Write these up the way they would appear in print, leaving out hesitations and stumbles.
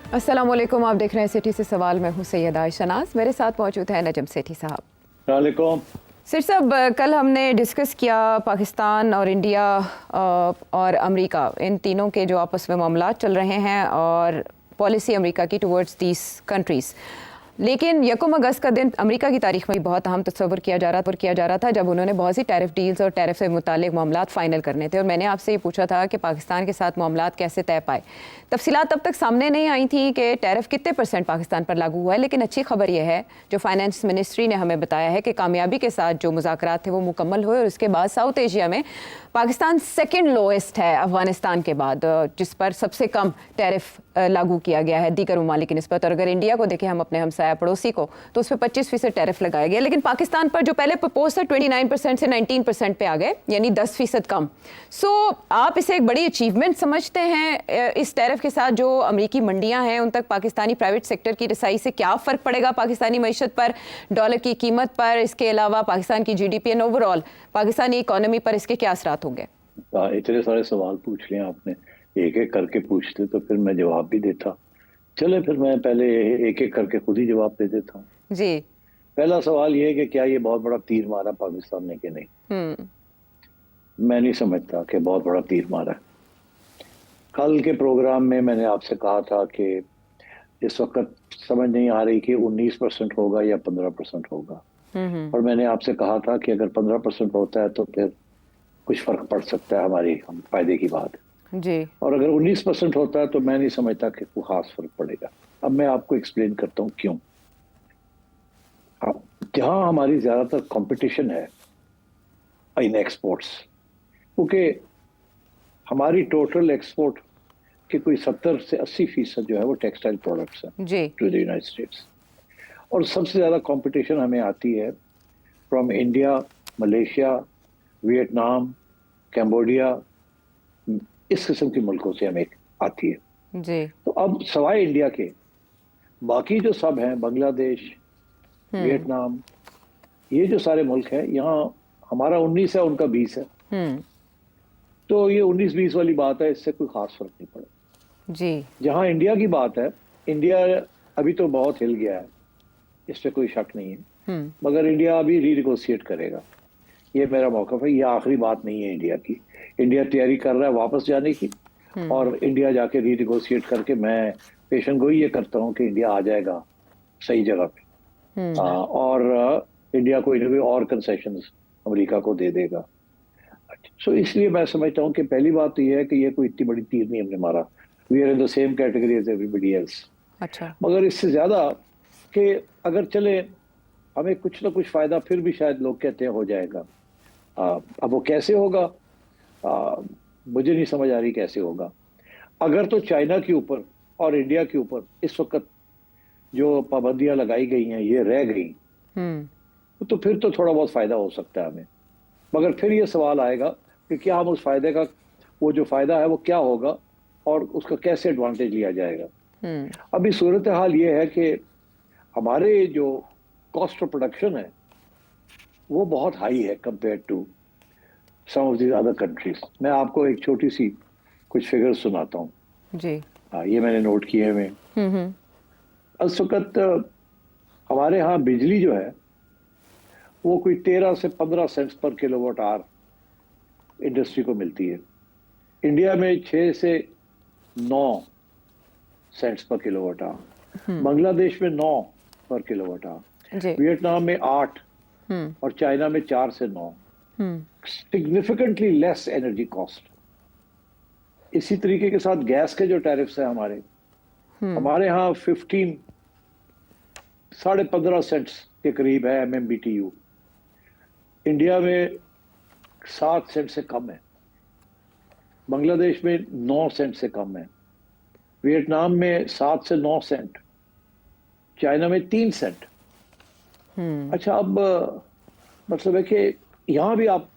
अस्सलाम वालेकुम, आप देख रहे हैं सिटी से सवाल। मैं हूं सैयदा शनाज, मेरे साथ मौजूद है नजम सेठी साहब। वालेकुम सिर साहब, कल हमने डिस्कस किया पाकिस्तान और इंडिया और अमेरिका, इन तीनों के जो आपस में मामला चल रहे हैं और पॉलिसी अमेरिका की टुवर्ड्स दीज कंट्रीज़। लेकिन 1 अगस्त का दिन अमेरिका की तारीख में बहुत अहम तस्वर किया जा रहा था जब उन्होंने बहुत सी टैरिफ डील्स और टैरिफ से मुतालिक मामला फाइनल करने थे। और मैंने आपसे ये पूछा था कि पाकिस्तान के साथ मामला कैसे तय पाए। तफसीलात तब तक सामने नहीं आई थी कि टैरिफ कितने % पाकिस्तान पर लागू हुआ है, लेकिन अच्छी खबर यह है जो फाइनेंस मिनिस्ट्री ने हमें बताया है कि कामयाबी के साथ जो मुज़ाकरात थे वो मुकम्मल हुए और उसके बाद साउथ एशिया में पाकिस्तान सेकेंड लोएस्ट है अफगानिस्तान के बाद, जिस पर सबसे कम टैरिफ लागू किया गया है दीगर ममालिक की निस्बत। और अगर इंडिया को देखें हम अपने हमसाया पड़ोसी को, तो उस पर 25% टैरिफ लगाया गया, लेकिन पाकिस्तान पर जो पहले प्रपोज था 29% से 19% पे आ गए, यानी 10% कम। सो आप इसे एक बड़ी अचीवमेंट समझते हैं? इस टैरिफ के साथ जो अमेरिकी मंडियां हैं उन तक पाकिस्तानी प्राइवेट सेक्टर की रसाई से क्या फ़र्क पड़ेगा पाकिस्तानी मईशत पर, डॉलर की कीमत पर, इसके अलावा पाकिस्तान की GDP and overall Pakistani economy पर इसके क्या असरात होंगे? इतने सारे सवाल पूछ लिए आपने, एक एक करके पूछते तो फिर मैं जवाब भी देता। चले फिर मैं पहले एक एक करके खुद ही जवाब दे देता हूँ जी। पहला सवाल ये है कि क्या ये बहुत बड़ा तीर मारा पाकिस्तान ने कि नहीं। मैं नहीं समझता कि बहुत बड़ा तीर मारा। कल के प्रोग्राम में मैंने आपसे कहा था कि इस वक्त समझ नहीं आ रही कि 19% होगा या 15% होगा, और मैंने आपसे कहा था कि अगर 15% होता है तो फिर कुछ फर्क पड़ सकता है, हमारी फायदे की बात जी। और अगर 19% होता है तो मैं नहीं समझता कि कोई खास फर्क पड़ेगा। अब मैं आपको एक्सप्लेन करता हूँ क्यों। जहां हमारी ज्यादातर कंपटीशन है इन एक्सपोर्ट्स, क्योंकि हमारी टोटल एक्सपोर्ट के कोई 70 से 80% जो है वो टेक्सटाइल प्रोडक्ट्स हैं टू द यूनाइटेड स्टेट्स, और सबसे ज्यादा कंपटीशन हमें आती है from India, Malaysia, Vietnam, Cambodia, इस किस्म के मुल्कों से हमें आती है जी। तो अब सवाए इंडिया के बाकी जो सब हैं, बांग्लादेश, वियतनाम, ये जो सारे मुल्क हैं, यहाँ हमारा 19 है, उनका 20 है। तो ये 19-20 वाली बात है, इससे कोई खास फर्क नहीं पड़ा जी। जहां इंडिया की बात है, इंडिया अभी तो बहुत हिल गया है, इस पर कोई शक नहीं है, मगर इंडिया अभी रीनिगोशिएट करेगा। ये मेरा मौक़िफ़ है, ये आखिरी बात नहीं है इंडिया की। इंडिया तैयारी कर रहा है वापस जाने की, और इंडिया जाके रीनिगोशिएट करके, मैं पेशन गोई ये करता हूँ कि इंडिया आ जाएगा सही जगह पे, और इंडिया को इन्हें और कंसेशंस अमेरिका को दे देगा। सो इसलिए मैं समझता हूँ कि पहली बात तो ये है कि ये कोई इतनी बड़ी तीर नहीं हमने मारा। We are in the same category as everybody else. अच्छा। मगर इससे ज्यादा कि अगर चले हमें कुछ ना कुछ फायदा फिर भी शायद लोग कहते हैं हो जाएगा। अब वो कैसे होगा, मुझे नहीं समझ आ रही कैसे होगा। अगर तो चाइना के ऊपर और इंडिया के ऊपर इस वक्त जो पाबंदियां लगाई गई हैं ये रह गई, तो फिर तो थोड़ा बहुत फायदा हो सकता है हमें। मगर फिर ये सवाल आएगा कि क्या हम उस फायदे का, वो जो फायदा है वो क्या होगा और उसका कैसे एडवांटेज लिया जाएगा। अभी सूरत हाल ये है कि हमारे जो कॉस्ट ऑफ प्रोडक्शन है वो बहुत हाई है compare to some of the other countries. मैं आपको एक छोटी सी कुछ फिगर्स सुनाता हूँ जी। ये मैंने नोट किए हुए। इस वक्त हमारे यहाँ बिजली जो है वो कोई 13 से 15 cents per kilowatt hour industry को मिलती है। इंडिया में 6 से 9 cents per kilowatt hour, Bangladesh में 9 पर किलोवाट आवर, वियतनाम में 8 और चाइना में 4 से 9। Significantly less energy cost. इसी तरीके के साथ गैस के जो टैरिफ्स हैं हमारे यहाँ 15 सेंट्स के करीब है MMBTU। इंडिया में 7 सेंट से कम है, बांग्लादेश में 9 सेंट से कम है, वियतनाम में 7 से 9 सेंट, चाइना में 3 सेंट। अच्छा, अब मतलब है कि यहाँ भी आप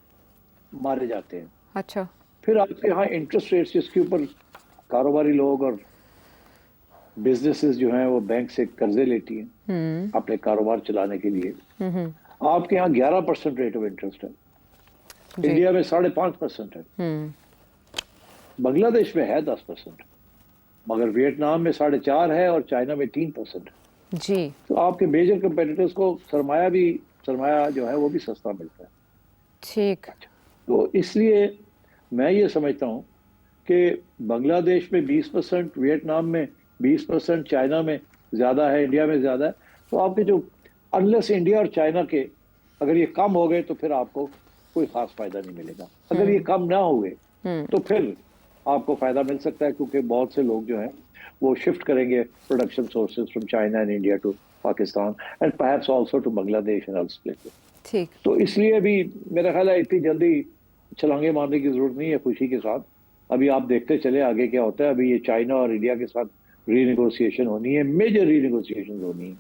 मारे जाते हैं। अच्छा। फिर आपके यहाँ इंटरेस्ट रेट्स जिसके ऊपर कारोबारी लोग और बिजनेसेस जो हैं वो बैंक से कर्जे लेती हैं अपने कारोबार चलाने के लिए, आपके यहाँ 11% रेट ऑफ इंटरेस्ट है, इंडिया में 5.5% है, बांग्लादेश में है 10%। मगर वियतनाम में 4.5 है और चाइना में 3%। जी। तो आपके मेजर कंपेटिटर्स को सरमाया जो है वो भी सस्ता मिलता है। ठीक। तो इसलिए मैं ये समझता हूँ कि बांग्लादेश में 20%, वियतनाम में 20%, चाइना में ज़्यादा है, इंडिया में ज़्यादा है। तो आपके जो अनलेस इंडिया और चाइना के अगर ये कम हो गए तो फिर आपको कोई खास फायदा नहीं मिलेगा। अगर ये कम ना हुए तो फिर आपको फायदा मिल सकता है, क्योंकि बहुत से लोग जो हैं वो शिफ्ट करेंगे production sources from China and India to Pakistan and perhaps also to Bangladesh and other places. ठीक। तो इसलिए अभी मेरा ख्याल है इतनी जल्दी छलांगे मारने की जरूरत नहीं है खुशी के साथ। अभी आप देखते चले आगे क्या होता है। अभी ये चाइना और इंडिया के साथ रीनेगोशिएशन होनी है, मेजर रीनेगोशिएशन होनी है,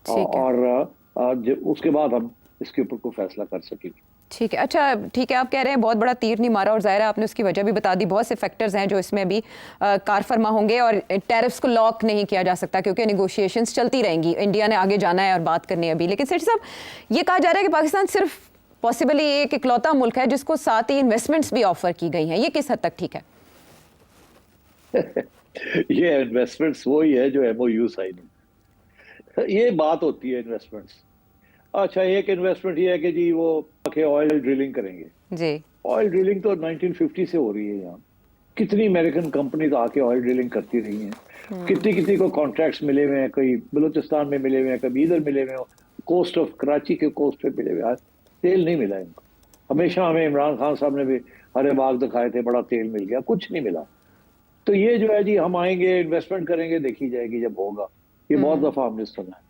ठीक है। और उसके बाद हम इसके ऊपर कोई फैसला कर सकेंगे। ठीक है। अच्छा, ठीक है, आप कह रहे हैं बहुत बड़ा तीर नहीं मारा, और ज़ाहिर है आपने उसकी वजह भी बता दी। बहुत से फैक्टर्स हैं जो इसमें भी कार फरमा होंगे, और टैरिफ्स को लॉक नहीं किया जा सकता क्योंकि नेगोशिएशंस चलती रहेंगी। इंडिया ने आगे जाना है और बात करनी है अभी। लेकिन सेठ साहब, ये कहा जा रहा है कि पाकिस्तान सिर्फ पॉसिबली एक इकलौता मुल्क है जिसको साथ ही इन्वेस्टमेंट्स भी ऑफर की गई हैं। ये किस हद तक ठीक है? ये इन्वेस्टमेंट्स वही है जो MOU साइन है। ये बात होती है इन्वेस्टमेंट्स। अच्छा, एक इन्वेस्टमेंट ये है कि जी वो आके ऑयल ड्रिलिंग करेंगे। जी। ऑयल ड्रिलिंग तो 1950 से हो रही है यहाँ। कितनी अमेरिकन कंपनीज आके ऑयल ड्रिलिंग करती रही हैं। कितनी को कॉन्ट्रैक्ट्स मिले हुए हैं, कोई बलूचिस्तान में मिले हुए हैं, कभी इधर मिले हुए हैं, कोस्ट ऑफ कराची के कोस्ट पे मिले हुए हैं। तेल नहीं मिला इनको। हमेशा हमें इमरान खान साहब ने भी हरे बाग दिखाए थे, बड़ा तेल मिल गया, कुछ नहीं मिला। तो ये जो है जी, हम आएंगे इन्वेस्टमेंट करेंगे, देखी जाएगी जब होगा। ये बहुत दफा हमने सुना है,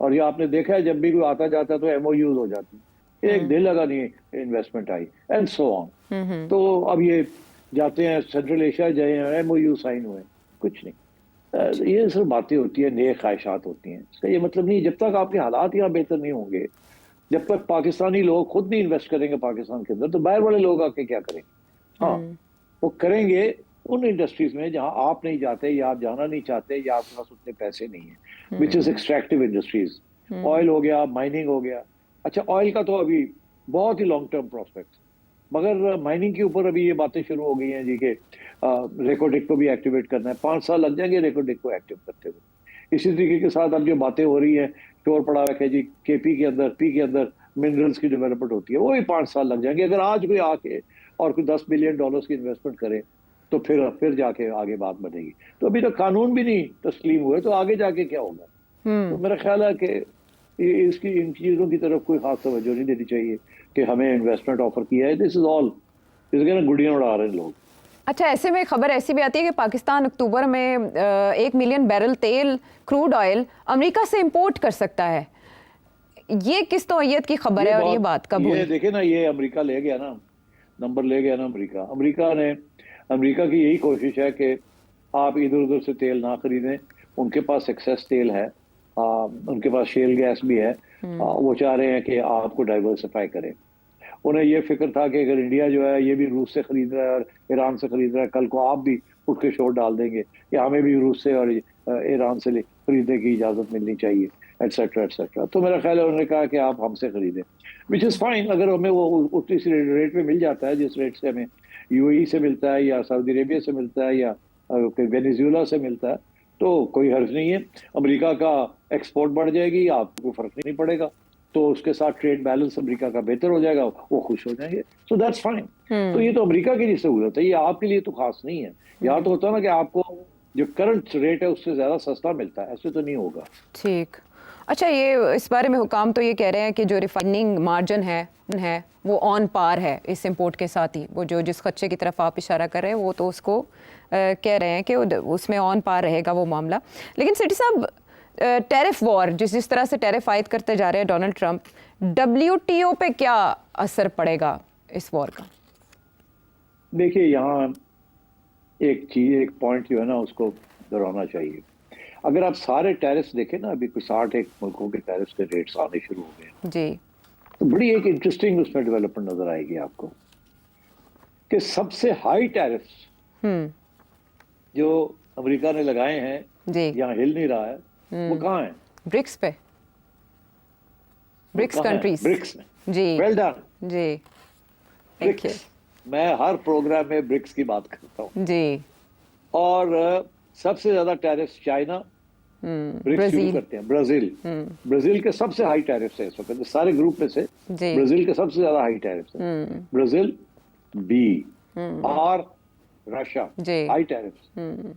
और ये आपने देखा है जब भी कोई आता जाता है तो MOUs हो जाती है। एक दिन लगा नहीं investment I, and so on. तो अब ये जाते हैं सेंट्रल एशिया जाए, MOU साइन हुए, कुछ नहीं। ये सब बातें होती है, नेक ख्वाहिशात होती हैं। इसका ये मतलब नहीं, जब तक आपके हालात यहाँ बेहतर नहीं होंगे, जब तक पाकिस्तानी लोग खुद नहीं इन्वेस्ट करेंगे पाकिस्तान के अंदर, तो बाहर वाले लोग आके क्या करेंगे? हाँ, वो करेंगे उन इंडस्ट्रीज में जहां आप नहीं जाते, या आप जाना नहीं चाहते, या आपके पास उतने पैसे नहीं है, which is extractive industries. Oil हो गया, माइनिंग हो गया। अच्छा, ऑयल का तो अभी बहुत ही लॉन्ग टर्म प्रोस्पेक्ट, मगर माइनिंग के ऊपर अभी ये बातें शुरू हो गई हैं जी के रेकोडिक को भी एक्टिवेट करना है। 5 साल लग जाएंगे रेकोडिक को एक्टिव करते हुए। इसी तरीके के साथ अब जो बातें हो रही है, शोर पड़ा हुआ है जी KP के अंदर, पी के अंदर मिनरल्स की डेवलपमेंट होती है, वो भी 5 साल लग जाएंगे। अगर आज कोई आके और कोई $10 बिलियन की इन्वेस्टमेंट करे तो फिर जाके आगे बात बढ़ेगी। तो अभी तो कानून भी नहीं तस्लीम हुए, तो आगे जाके क्या होगा? तो मेरा ख्याल है कि इसकी इन चीजों की तरफ कोई खास तवज्जो नहीं देनी चाहिए कि हमें इन्वेस्टमेंट ऑफर किया है। दिस इज ऑल, इसके ना गुड़ियां उड़ा रहे हैं लोग। अच्छा, ऐसे में खबर ऐसी भी आती है कि पाकिस्तान अक्टूबर में 1 मिलियन बैरल तेल, क्रूड ऑयल अमेरिका से इंपोर्ट कर सकता है। ये किस नौइयत की खबर है और ये बात कब हुई? ये देखे ना, ये अमेरिका ले गया ना, नंबर ले गया ना अमेरिका की यही कोशिश है कि आप इधर उधर से तेल ना खरीदें। उनके पास एक्सेस तेल है, उनके पास शेल गैस भी है। वो चाह रहे हैं कि आपको डाइवर्सिफाई करें। उन्हें ये फिक्र था कि अगर इंडिया जो है ये भी रूस से खरीद रहा है और ईरान से खरीद रहा है, कल को आप भी उठ के शोर डाल देंगे कि हमें भी रूस से और ईरान से खरीदने की इजाज़त मिलनी चाहिए, एटसेट्रा एटसेट्रा। तो मेरा ख्याल है उन्होंने कहा कि आप हमसे खरीदें, विच इज़ फाइन। अगर हमें वो उतनी सी रेट में मिल जाता है जिस रेट से हमें UAE से मिलता है, या सऊदी अरेबिया से मिलता है, या वेनेजुएला से मिलता है, तो कोई हर्ज नहीं है। अमेरिका का एक्सपोर्ट बढ़ जाएगी, आपको फर्क नहीं पड़ेगा। तो उसके साथ ट्रेड बैलेंस अमेरिका का बेहतर हो जाएगा, वो खुश हो जाएंगे। So that's fine. तो ये तो अमेरिका के लिए सहूलत है, ये आपके लिए तो खास नहीं है। यहाँ तो होता है ना कि आपको जो करंट रेट है उससे ज्यादा सस्ता मिलता है, ऐसे तो नहीं होगा। ठीक। अच्छा, ये इस बारे में हुकाम तो ये कह रहे हैं कि जो रिफाइनिंग मार्जिन है वो ऑन पार है इस इंपोर्ट के साथ ही। वो जो जिस खदशे की तरफ आप इशारा कर रहे हैं वो तो उसको कह रहे हैं कि उसमें ऑन पार रहेगा वो मामला। लेकिन सिटी साहब, टैरिफ वॉर जिस तरह से टैरिफ आयद करते जा रहे हैं डोनाल्ड ट्रंप, WTO पे क्या असर पड़ेगा इस वॉर का? देखिए, यहाँ एक पॉइंट जो है ना उसको दोहराना चाहिए। अगर आप सारे टैरिफ्स देखें ना, अभी कुछ 61 मुल्कों के टैरिफ्स के रेट्स आने शुरू हो गए जी, तो बड़ी एक इंटरेस्टिंग उसमें डेवलपमेंट नजर आएगी आपको कि सबसे हाई टैरिफ्स जो अमेरिका ने लगाए हैं, यहाँ हिल नहीं रहा है, वो कहाँ है? ब्रिक्स पे, ब्रिक्स कंट्रीज, ब्रिक्स में। जी, वेल डन जी। ब्रिक्स। मैं हर प्रोग्राम में ब्रिक्स की बात करता हूँ जी। और सबसे ज्यादा टैरिफ चाइना, ब्रिक्स शुरू ब्राजील। करते हैं ब्राजील। ब्राजील के सबसे हाई टैरिफ है इस वक्त सारे ग्रुप में से। जी। ब्राजील के सबसे ज्यादा हाई टैरिफ है। ब्राजील, बी, आर रशिया, जी। High tariff.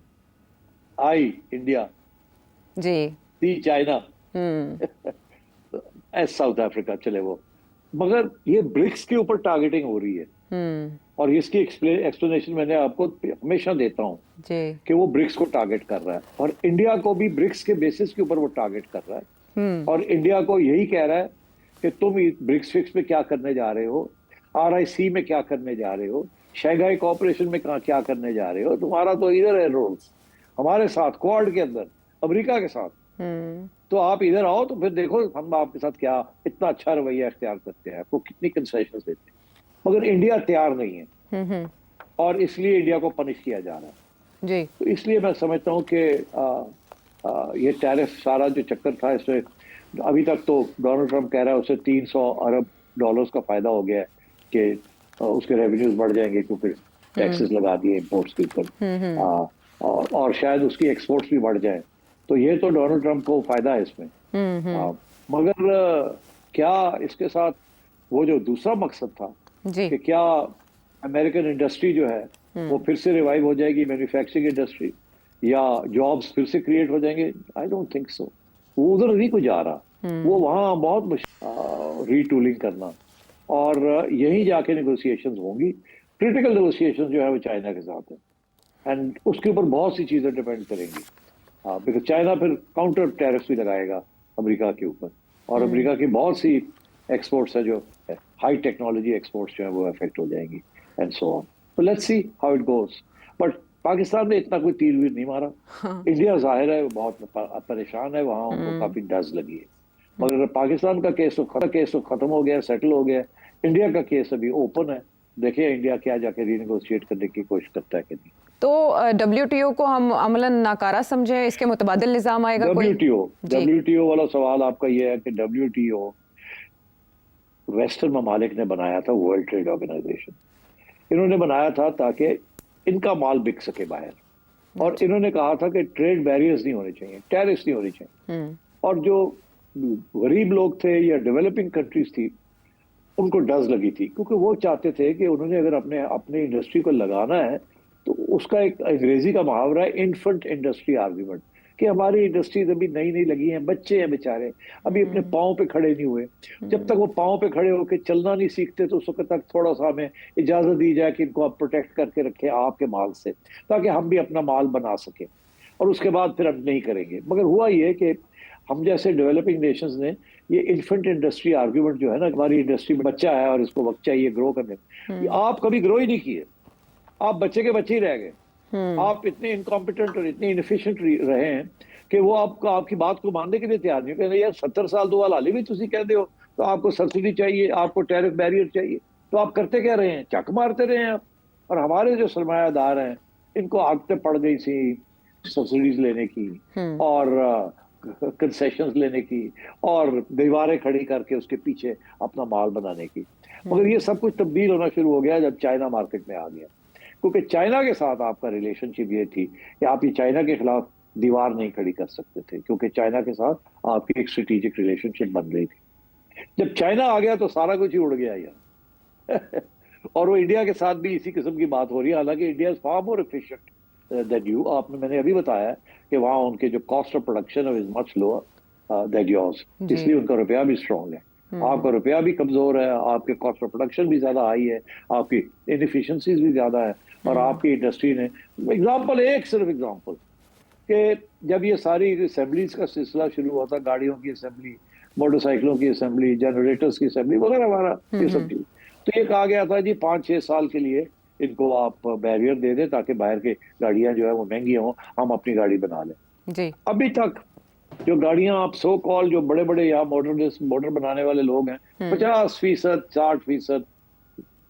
आई इंडिया, जी। C China, S South Africa, चले वो। मगर ये ब्रिक्स के ऊपर टारगेटिंग हो रही है और इसकी एक्सप्लेनेशन मैंने आपको हमेशा देता हूं जी। कि वो ब्रिक्स को टारगेट कर रहा है और इंडिया को भी ब्रिक्स के बेसिस के ऊपर वो टारगेट कर रहा है और इंडिया को यही कह रहा है कि तुम ब्रिक्स फिक्स में क्या करने जा रहे हो, RIC में क्या करने जा रहे हो, शंघाई कोऑपरेशन में क्या करने जा रहे हो, तुम्हारा तो इधर है रोल्स हमारे साथ क्वाड के अंदर अमेरिका के साथ। तो आप इधर आओ तो फिर देखो हम आपके साथ क्या इतना अच्छा रवैया इख्तियार करते हैं, आपको कितनी कंसेशन देते हैं। मगर इंडिया तैयार नहीं है और इसलिए इंडिया को पनिश किया जा रहा है जी। तो इसलिए मैं समझता हूँ कि ये टैरिफ सारा जो चक्कर था इसमें अभी तक तो डोनाल्ड ट्रंप कह रहा है उसे 300 अरब डॉलर्स का फायदा हो गया है कि उसके रेवेन्यूज बढ़ जाएंगे क्योंकि टैक्सेस लगा दिए इम्पोर्ट्स के ऊपर और शायद उसकी एक्सपोर्ट्स भी बढ़ जाए। तो ये तो डोनाल्ड ट्रंप को फायदा है इसमें। मगर क्या इसके साथ वो जो दूसरा मकसद था जी। कि क्या अमेरिकन इंडस्ट्री जो है वो फिर से रिवाइव हो जाएगी, मैन्युफैक्चरिंग इंडस्ट्री, या जॉब्स फिर से क्रिएट हो जाएंगे? I don't think so. वो उधर नहीं कोई जा रहा, वो वहाँ बहुत मुश्किल रीटूलिंग करना और यहीं जाके नेगोशिएशंस होंगी। क्रिटिकल नेगोशिएशंस जो है वो चाइना के साथ है एंड उसके ऊपर बहुत सी चीजें डिपेंड करेंगी बिकॉज चाइना फिर काउंटर टैरिफ भी लगाएगा अमेरिका के ऊपर और अमेरिका की बहुत सी एक्सपोर्ट्स है जो हाई टेक्नोलॉजी एक्सपोर्ट्स जो है वो अफेक्ट हो जाएंगी एंड सो ऑन। तो let's see how it goes. But Pakistan ने इतना कोई तीर वीर नहीं मारा। इंडिया जाहिर है बहुत परेशान है, वहां उनको काफी डज लगी है। मगर पाकिस्तान का केस तो खत्म हो गया, सेटल हो गया। इंडिया का केस अभी ओपन है, देखिए इंडिया क्या जाके रीनेगोशिएट करने की कोशिश करता है कि नहीं। तो WTO को हम अमलन नाकारा समझे, इसके मुतबादिल निज़ाम आएगा कोई? WTO वाला सवाल आपका ये है कि WTO वेस्टर्न ममालिक ने बनाया था, वर्ल्ड ट्रेड ऑर्गेनाइजेशन। इन्होंने बनाया था ताकि इनका माल बिक सके बाहर और इन्होंने कहा था कि ट्रेड बैरियर्स नहीं होने चाहिए, टैरिफ्स नहीं होनी चाहिए। और जो गरीब लोग थे या डेवलपिंग कंट्रीज थी उनको डज लगी थी क्योंकि वो चाहते थे कि उन्होंने अगर अपने इंडस्ट्री को लगाना है तो उसका एक अंग्रेजी का मुहावरा है इन्फेंट इंडस्ट्री आर्ग्यूमेंट कि हमारी इंडस्ट्रीज अभी नई नई लगी हैं, बच्चे हैं बेचारे, अभी अपने पाँव पे खड़े नहीं हुए। जब तक वो पाँव पे खड़े होकर चलना नहीं सीखते तो उस वक्त तक थोड़ा सा हमें इजाजत दी जाए कि इनको आप प्रोटेक्ट करके रखें आपके माल से ताकि हम भी अपना माल बना सकें और उसके बाद फिर हम नहीं करेंगे। मगर हुआ ये कि हम जैसे डेवलपिंग नेशंस ने ये इन्फेंट इंडस्ट्री आर्ग्यूमेंट जो है ना, हमारी इंडस्ट्री में बच्चा है और इसको वक्त चाहिए ग्रो करने, आप कभी ग्रो ही नहीं किए, आप बच्चे के बच्चे ही रह गए। आप इतने इनकॉम्पिटेंट और इतने इनएफिशिएंट रहे हैं कि वो आपकी बात को मानने के लिए तैयार नहीं। कहते यार 70 साल तो वाला हाली भी तुम कहते हो तो आपको सब्सिडी चाहिए, आपको टैरिफ बैरियर चाहिए, तो आप करते क्या रहे हैं? चक मारते रहे हैं आप। और हमारे जो सरमायादार हैं इनको आदतें पड़ गई थी सब्सिडीज लेने की और कंसेशंस लेने की और दीवारें खड़ी करके उसके पीछे अपना माल बनाने की। मगर ये सब कुछ तब्दील होना शुरू हो गया जब चाइना मार्केट में आ गया, क्योंकि चाइना के साथ आपका रिलेशनशिप ये थी कि आप ये चाइना के खिलाफ दीवार नहीं खड़ी कर सकते थे क्योंकि चाइना के साथ आपकी एक स्ट्रेटेजिक रिलेशनशिप बन रही थी। जब चाइना आ गया तो सारा कुछ ही उड़ गया यार और वो इंडिया के साथ भी इसी किस्म की बात हो रही है। हालांकि India is far more efficient then you. मैंने अभी बताया कि वहाँ उनके जो कॉस्ट ऑफ प्रोडक्शन है is much lower than yours, इसलिए उनका रुपया भी स्ट्रॉन्ग है। आपका रुपया भी कमजोर है, आपके कॉस्ट ऑफ प्रोडक्शन भी ज्यादा हाई है, आपकी इनएफिशिएंसीज भी ज्यादा है और आपकी इंडस्ट्री ने सिर्फ एग्जांपल कि जब ये सारी असेंबलीज का सिलसिला शुरू हुआ था, गाड़ियों की असेंबली, मोटरसाइकिलों की असेंबली, जनरेटर्स की असेंबली वगैरह वगैरह ये सब चीज, तो ये कहा गया था जी 5-6 साल के लिए इनको आप बैरियर दे दें ताकि बाहर की गाड़ियां जो है वो महंगी हों, हम अपनी गाड़ी बना लें जी। अभी तक जो गाड़ियां आप सो कॉल जो बड़े बड़े यहाँ मोटर बनाने वाले लोग हैं 50%, 60%,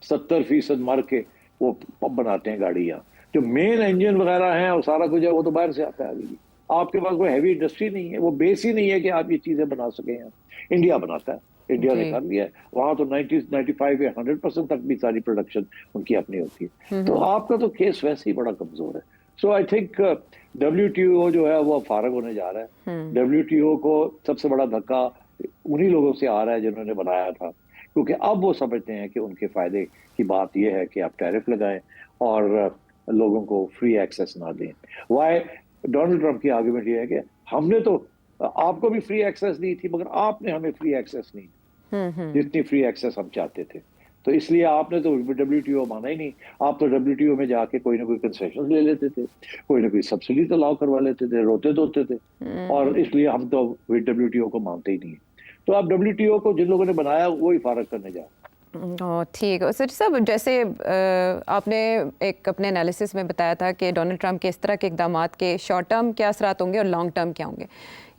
70% मर के वो बनाते हैं गाड़ियां। जो मेन इंजन वगैरह हैं और सारा कुछ है वो तो बाहर से आता है। अभी आपके पास कोई हैवी इंडस्ट्री नहीं है, वो बेस ही नहीं है कि आप ये चीजें बना सके। यहाँ इंडिया बनाता है, इंडिया ने कर लिया है, वहां तो 95 या 100% तक भी सारी प्रोडक्शन उनकी अपनी होती है। तो आपका तो केस वैसे ही बड़ा कमजोर है। सो आई थिंक WTO जो है वो फारग होने जा रहा है। WTO को सबसे बड़ा धक्का उन्हीं लोगों से आ रहा है जिन्होंने बनाया था, क्योंकि अब वो समझते हैं कि उनके फायदे की बात यह है कि आप टैरिफ लगाएं और लोगों को फ्री एक्सेस ना दें। वाई डोनाल्ड ट्रंप की आर्गुमेंट ये है कि हमने तो आपको भी फ्री एक्सेस दी थी, मगर आपने हमें फ्री एक्सेस नहीं दी जितनी फ्री एक्सेस हम चाहते थे, तो इसलिए आपने तो WTO माना ही नहीं। आप तो WTO में जाके कोई ना कोई कंसेशन ले लेते थे, कोई ना कोई सब्सिडी तो अलाउ करवा लेते थे, रोते धोते थे, और इसलिए हम तो WTO को मानते ही नहीं। तो आप WTO को जिन लोगों ने बनाया वही फारग करने जा रहे हैं। ठीक है सर साहब, जैसे आपने एक अपने एनालिसिस में बताया था कि डोनाल्ड ट्रंप के इस तरह के इकदाम के शॉर्ट टर्म क्या असरात होंगे और लॉन्ग टर्म क्या होंगे।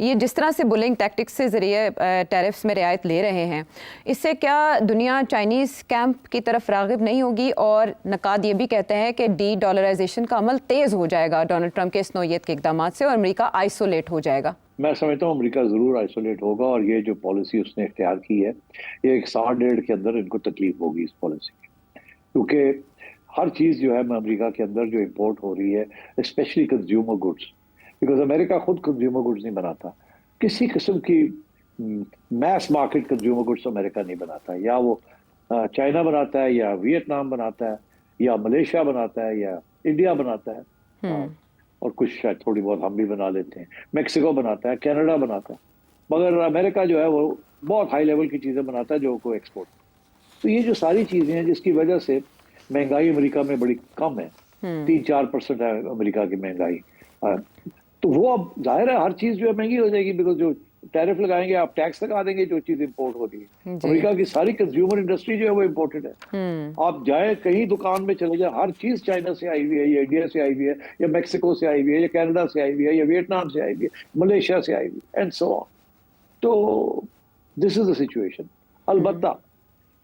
ये जिस तरह से बुलिंग टैक्टिक्स से ज़रिए टैरिफ्स में रियायत ले रहे हैं, इससे क्या दुनिया चाइनीज़ कैंप की तरफ राग़िब नहीं होगी? और नकाद ये भी कहते हैं कि डी डॉलराइजेशन का अमल तेज़ हो जाएगा डोनाल्ड ट्रंप के इस नौयत के इकदाम से और अमेरिका आइसोलेट हो जाएगा। मैं समझता हूँ अमेरिका जरूर आइसोलेट होगा, और ये जो पॉलिसी उसने इख्तियार की है, ये एक साल डेढ़ के अंदर इनको तकलीफ होगी इस पॉलिसी की, क्योंकि हर चीज़ जो है अमेरिका के अंदर जो इम्पोर्ट हो रही है, specially consumer goods, because America खुद कंज्यूमर गुड्स नहीं बनाता। किसी किस्म की mass market consumer goods America नहीं बनाता, या वो चाइना बनाता है, या वियतनाम बनाता है, या मलेशिया बनाता है, या इंडिया बनाता है, और कुछ शायद थोड़ी बहुत हम भी बना लेते हैं, मैक्सिको बनाता है, कनाडा बनाता है, मगर अमेरिका जो है वो बहुत हाई लेवल की चीज़ें बनाता है जो को एक्सपोर्ट। तो ये जो सारी चीज़ें हैं जिसकी वजह से महंगाई अमेरिका में बड़ी कम है, 3-4% है अमेरिका की महंगाई। तो वो अब जाहिर है हर चीज़ जो है महंगी हो जाएगी, बिकॉज जो टैरिफ लगाएंगे, आप टैक्स लगा देंगे जो चीज़ इंपोर्ट हो रही है। अमेरिका की सारी कंज्यूमर इंडस्ट्री जो है वो इम्पोर्टेड है। आप जाए कहीं दुकान में चले जाए, हर चीज़ चाइना से आई हुई है, या इंडिया से आई हुई है, या मैक्सिको से आई हुई है, या कनाडा से आई हुई है, या वियतनाम से आई हुई है, मलेशिया से आई हुई है, एंड सो ऑन। तो दिस इज द सिचुएशन। अलबत्ता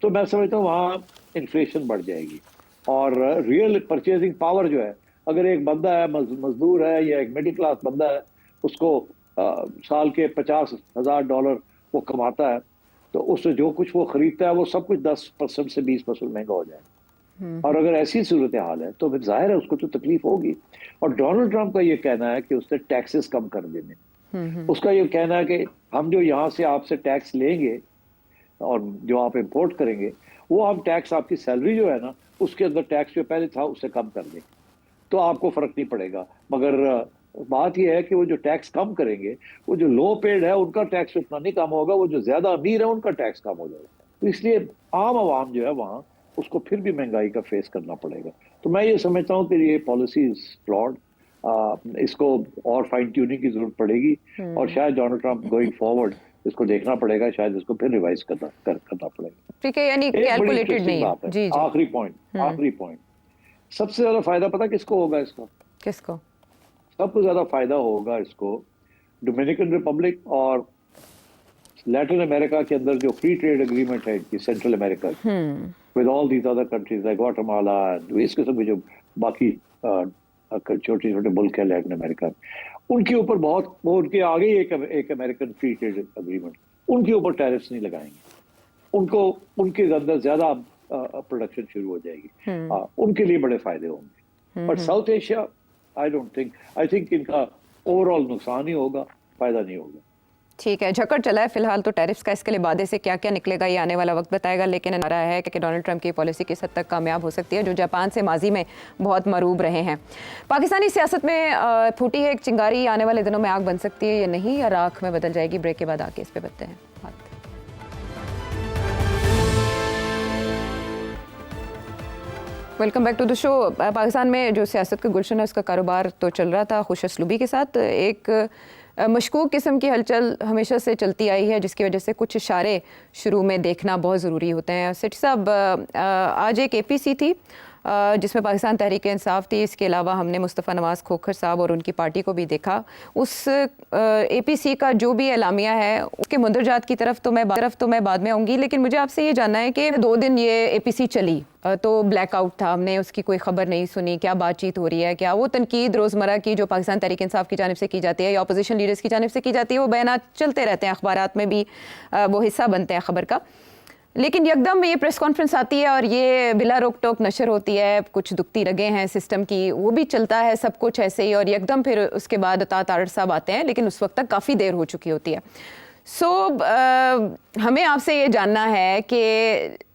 तो मैं समझता हूँ वहाँ इन्फ्लेशन बढ़ जाएगी, और रियल परचेजिंग पावर जो है, अगर एक बंदा है, मजदूर है, या एक मिडिल क्लास बंदा है, उसको साल के $50,000 वो कमाता है, तो उससे जो कुछ वो खरीदता है वो सब कुछ 10% से 20% महंगा हो जाएगा। और अगर ऐसी सूरत हाल है तो फिर जाहिर है उसको तो तकलीफ होगी। और डोनाल्ड ट्रंप का ये कहना है कि उसने टैक्सेस कम कर देने, उसका ये कहना है कि हम जो यहाँ से आपसे टैक्स लेंगे और जो आप इम्पोर्ट करेंगे, वो हम टैक्स आपकी सैलरी जो है ना उसके अंदर टैक्स जो पहले था उससे कम कर देंगे, तो आपको फर्क नहीं पड़ेगा। मगर बात यह है कि वो जो टैक्स कम करेंगे, वो जो लो पेड है उनका टैक्स उतना नहीं कम होगा, वो जो ज्यादा अमीर है उनका टैक्स कम हो जाएगा। तो इसलिए आम आवाम जो है वहाँ उसको फिर भी महंगाई का फेस करना पड़ेगा। तो मैं ये समझता हूँ कि ये पॉलिसी इज फ्लॉड, इसको और फाइन ट्यूनिंग की जरूरत पड़ेगी, और शायद डोनाल्ड ट्रंप गोइंग फॉरवर्ड इसको देखना पड़ेगा, शायद इसको फिर रिवाइज करना पड़ेगा। ठीक है, यानी कैलकुलेटेड नहीं है। जी जी। आखिरी पॉइंट, सबसे ज्यादा फायदा पता किसको होगा इसका? किसको? सबसे ज्यादा फायदा होगा इसको डोमिनिकन रिपब्लिक और लैटिन अमेरिका के अंदर जो फ्री ट्रेड एग्रीमेंट है कि central America with all these other countries like Guatemala, इस किस्म के जो बाकी छोटे छोटे मुल्क है लैटिन अमेरिका में, उनके ऊपर बहुत वो उनके आगे एक अमेरिकन फ्री ट्रेड एग्रीमेंट, उनके ऊपर टैरिफ्स नहीं लगाएंगे, उनको उनके अंदर ज्यादा प्रोडक्शन शुरू हो जाएगी, उनके लिए बड़े फायदे होंगे। But south Asia I think इनका ओवरऑल नुकसान ही होगा, फायदा नहीं होगा। ठीक है, झकड़ चला है फिलहाल तो टैरिफ्स का, इसके लिए वादे से क्या क्या निकलेगा ये आने वाला वक्त बताएगा, लेकिन आ रहा है कि डोनाल्ड ट्रंप की पॉलिसी किस हद तक कामयाब हो सकती है, जो जापान से माजी में बहुत मरूब रहे हैं। पाकिस्तानी सियासत में फूटी है एक चिंगारी, आने वाले दिनों में आग बन सकती है या नहीं, या राख में बदल जाएगी? ब्रेक के बाद आके इस पे बताते हैं बात। Welcome back to the show. Pakistan में जो सियासत का गुलशन है उसका कारोबार तो चल रहा था खुश असलूबी के साथ, एक मशकूक किस्म की हलचल हमेशा से चलती आई है, जिसकी वजह से कुछ इशारे शुरू में देखना बहुत ज़रूरी होते हैं। सेठ साहब, आज एक APC थी जिसमें पाकिस्तान तहरीक इंसाफ थी, इसके अलावा हमने मुस्तफ़ा नवाज़ खोखर साहब और उनकी पार्टी को भी देखा। उस APC का जो भी एलामिया है उसके मुंदरजात की तरफ तो मैं बाद में आऊँगी, लेकिन मुझे आपसे ये जानना है कि 2 दिन ये APC चली तो ब्लैकआउट था, हमने उसकी कोई खबर नहीं सुनी, क्या बातचीत हो रही है, क्या वो तनकीद रोज़मर्रा की जो पाकिस्तान तहरीक इंसाफ की जानिब से की जाती है या अपोजिशन लीडर्स की जानिब से की जाती है, वो बयानात चलते रहते हैं, अखबारात में भी वो हिस्सा बनते हैं खबर का। लेकिन यकदम ये प्रेस कॉन्फ्रेंस आती है और ये बिला रोक टोक नशर होती है, कुछ दुखती रगे हैं सिस्टम की, वो भी चलता है सब कुछ ऐसे ही, और यकदम फिर उसके बाद अता तारड़ साहब आते हैं, लेकिन उस वक्त तक काफ़ी देर हो चुकी होती है। हमें आपसे ये जानना है कि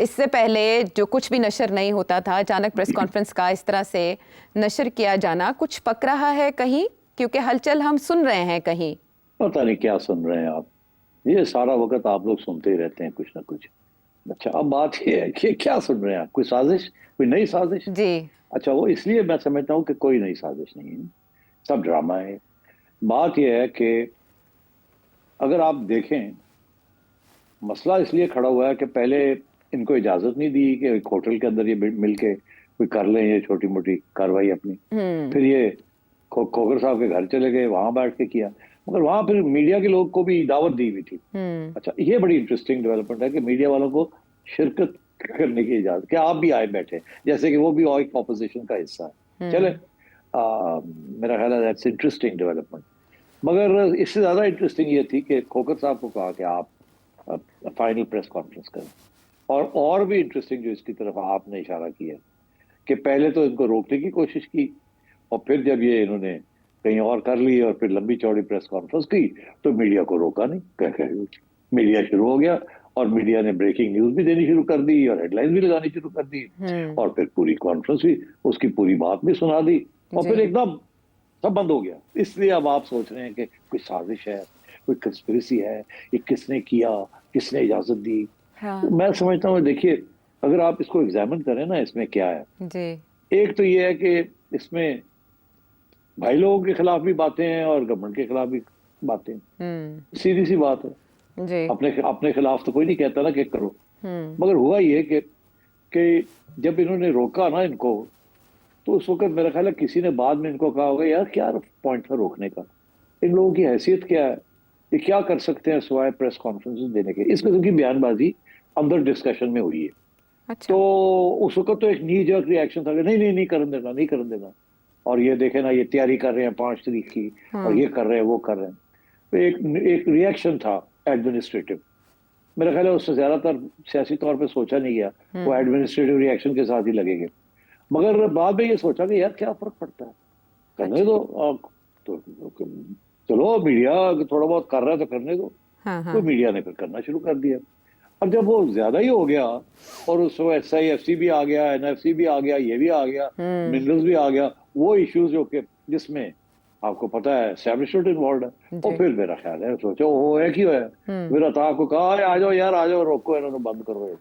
इससे पहले जो कुछ भी नशर नहीं होता था, अचानक प्रेस कॉन्फ्रेंस का इस तरह से नशर किया जाना, कुछ पक रहा है कहीं? क्योंकि हलचल हम सुन रहे हैं कहीं। पता नहीं क्या सुन रहे हैं आप, ये सारा वक्त आप लोग सुनते ही रहते हैं कुछ ना कुछ। अच्छा, अब बात ये है कि क्या सुन रहे हैं आप, कोई साजिश, कोई नई साजिश? जी। अच्छा, वो इसलिए मैं समझता हूँ कि कोई नई साजिश नहीं है, सब ड्रामा है। बात यह है कि अगर आप देखें, मसला इसलिए खड़ा हुआ है कि पहले इनको इजाजत नहीं दी कि एक होटल के अंदर ये मिलके कोई कर लें ये छोटी मोटी कार्रवाई अपनी। फिर ये खोखर साहब के घर चले गए, वहां बैठ के किया, मगर वहां फिर मीडिया के लोग को भी दावत दी हुई थी। अच्छा, ये बड़ी इंटरेस्टिंग डेवलपमेंट है कि मीडिया वालों को शिरकत करने की इजाजत, कि आप भी आए बैठे, जैसे कि वो भी एक ऑपोजिशन का हिस्सा है। चले, मेरा ख्याल है दैट्स इंटरेस्टिंग डेवलपमेंट। मगर इससे ज्यादा इंटरेस्टिंग ये थी कि खोखर साहब को कहा कि आप फाइनल प्रेस कॉन्फ्रेंस करें, और भी इंटरेस्टिंग जो इसकी तरफ आपने इशारा किया कि पहले तो इनको रोकने की कोशिश की, और फिर जब ये इन्होंने कहीं और कर ली और फिर लंबी चौड़ी प्रेस कॉन्फ्रेंस की, तो मीडिया को रोका नहीं, कह मीडिया शुरू हो गया, और मीडिया ने ब्रेकिंग न्यूज भी देनी शुरू कर दी और हेडलाइन भी लगानी शुरू कर दी, और फिर पूरी कॉन्फ्रेंस भी, उसकी पूरी बात भी सुना दी, और फिर एकदम सब बंद हो गया। इसलिए अब आप सोच रहे हैं कि कोई साजिश है, कोई कंस्पिरेसी है, ये किसने किया, किसने इजाजत दी। तो मैं समझता हूँ, देखिए, अगर आप इसको एग्जामिन करें ना, इसमें क्या है जी। एक तो ये है कि इसमें भाई लोगों के खिलाफ भी बातें हैं और गवर्नमेंट के खिलाफ भी बातें, सीधी सी बात है जी। अपने खिलाफ तो कोई नहीं कहता ना कि करो, मगर हुआ ये कि जब इन्होंने रोका ना इनको, तो उस वक्त मेरा ख्याल है किसी ने बाद में इनको कहा होगा, यार क्या पॉइंट था रोकने का, इन लोगों की हैसियत क्या है, ये क्या कर सकते हैं सिवाय प्रेस कॉन्फ्रेंस देने के। इस किस्म की बयानबाजी अंदर डिस्कशन में हुई है। अच्छा। तो उस वक्त तो एक नी जर्क रिएक्शन था कि नहीं नहीं नहीं करने देना, नहीं करने देना, और ये देखे ना, ये तैयारी कर रहे हैं 5 तारीख की, और ये कर रहे हैं, वो कर रहे हैं। तो एक रिएक्शन था एडमिनिस्ट्रेटिव, मेरा ख्याल है उससे ज्यादातर सियासी तौर पर सोचा नहीं गया, वो एडमिनिस्ट्रेटिव रिएक्शन के साथ ही लगेंगे। मगर बाद में ये सोचा कि यार क्या फर्क पड़ता है, करने दो, तो चलो मीडिया थोड़ा बहुत कर रहा है तो करने दो। तो मीडिया ने फिर करना शुरू कर दिया। अब जब वो ज्यादा ही हो गया, और उसमें SIFC भी आ गया, NFC भी आ गया, ये भी आ गया, मिनरल्स भी आ गया, वो इश्यूज जो कि जिसमें आपको पता है एस्टैब्लिशमेंट इन्वॉल्व है, और फिर मेरा ख्याल है सोचो वो है क्यों है, फिर अता को कहा आ जाओ यार, आ जाओ, रोको इन्होंने, बंद करो।